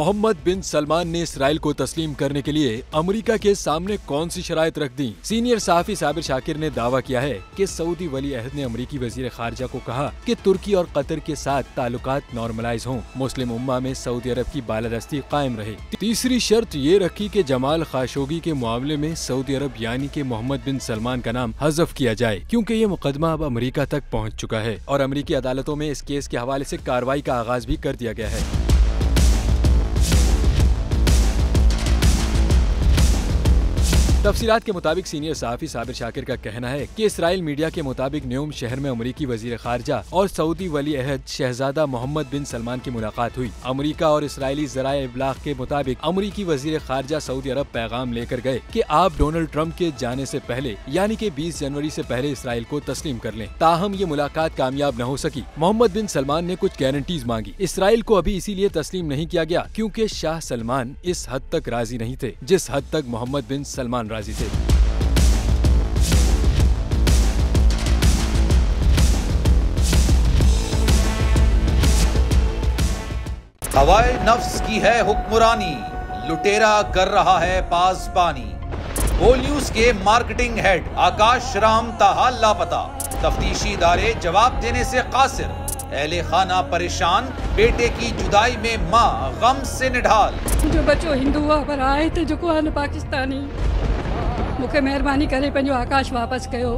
मोहम्मद बिन सलमान ने इसराइल को तस्लीम करने के लिए अमेरिका के सामने कौन सी शराइत रख दी? सीनियर सहाफी साबिर शाकिर ने दावा किया है कि सऊदी वली अहद ने अमेरिकी वजीर खारजा को कहा कि तुर्की और कतर के साथ ताल्लुकात नॉर्मलाइज हों, मुस्लिम उम्मा में सऊदी अरब की बालादस्ती कायम रहे। तीसरी शर्त ये रखी कि जमाल खाशोगी के मामले में सऊदी अरब यानी कि मोहम्मद बिन सलमान का नाम हज़फ किया जाए, क्योंकि ये मुकदमा अब अमेरिका तक पहुँच चुका है और अमेरिकी अदालतों में इस केस के हवाले से कार्रवाई का आगाज भी कर दिया गया है। तफसीलात के मुताबिक सीनियर सहाफी साबिर शाकिर का कहना है कि इसराइल मीडिया के मुताबिक न्यूम शहर में अमेरिकी वजीर खारजा और सऊदी वली अहद शहजादा मोहम्मद बिन सलमान की मुलाकात हुई। अमेरिका और इसराइली ज़राए इब्लाग के मुताबिक अमेरिकी वजीर खारजा सऊदी अरब पैगाम लेकर गए कि आप डोनाल्ड ट्रंप के जाने से पहले यानी कि 20 जनवरी से पहले इसराइल को तस्लीम कर लें। ताहम ये मुलाकात कामयाब न हो सकी। मोहम्मद बिन सलमान ने कुछ गारंटीज मांगी। इसराइल को अभी इसीलिए तस्लीम नहीं किया गया क्योंकि शाह सलमान इस हद तक राजी नहीं थे जिस हद तक मोहम्मद बिन सलमान राजी थे। हवाए नफ्स की है हुक्मरानी, लुटेरा कर रहा है पासबानी। बोल न्यूज के मार्केटिंग हेड आकाश राम ताहा लापता, तफ्तीशी इदारे जवाब देने से कासिर। अहले खाना परेशान, बेटे की जुदाई में माँ गम से निढाल। जो बच्चो हिंदू हुआ पर आए थे जो को पाकिस्तानी, मुझे मेहरबानी करे पंहिंजो आकाश वापस कयो।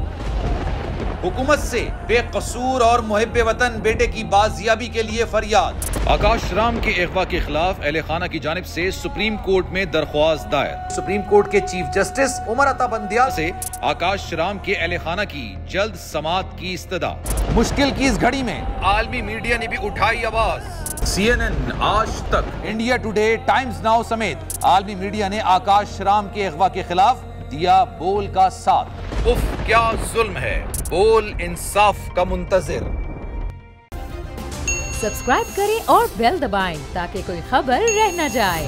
हुकूमत से बेकसूर और मुहिब्बे वतन बेटे की बाजियाबी के लिए फरियाद। आकाश राम के अगवा के खिलाफ अहले खाना की जानिब से सुप्रीम कोर्ट में दरख्वास्त दायर। सुप्रीम कोर्ट के चीफ जस्टिस उमर अता बंदियाल से आकाश राम के अहले खाना की जल्द समाअत की इस्तदा। मुश्किल की इस घड़ी में आलमी मीडिया ने भी उठाई आवाज। CNN, आज तक, इंडिया टुडे, टाइम्स नाउ समेत आलमी मीडिया ने आकाश राम के अगवा के खिलाफ दिया बोल का साथ। उफ क्या जुल्म है, बोल इंसाफ का मुंतजिर। सब्सक्राइब करें और बेल दबाएं ताकि कोई खबर रह न जाए।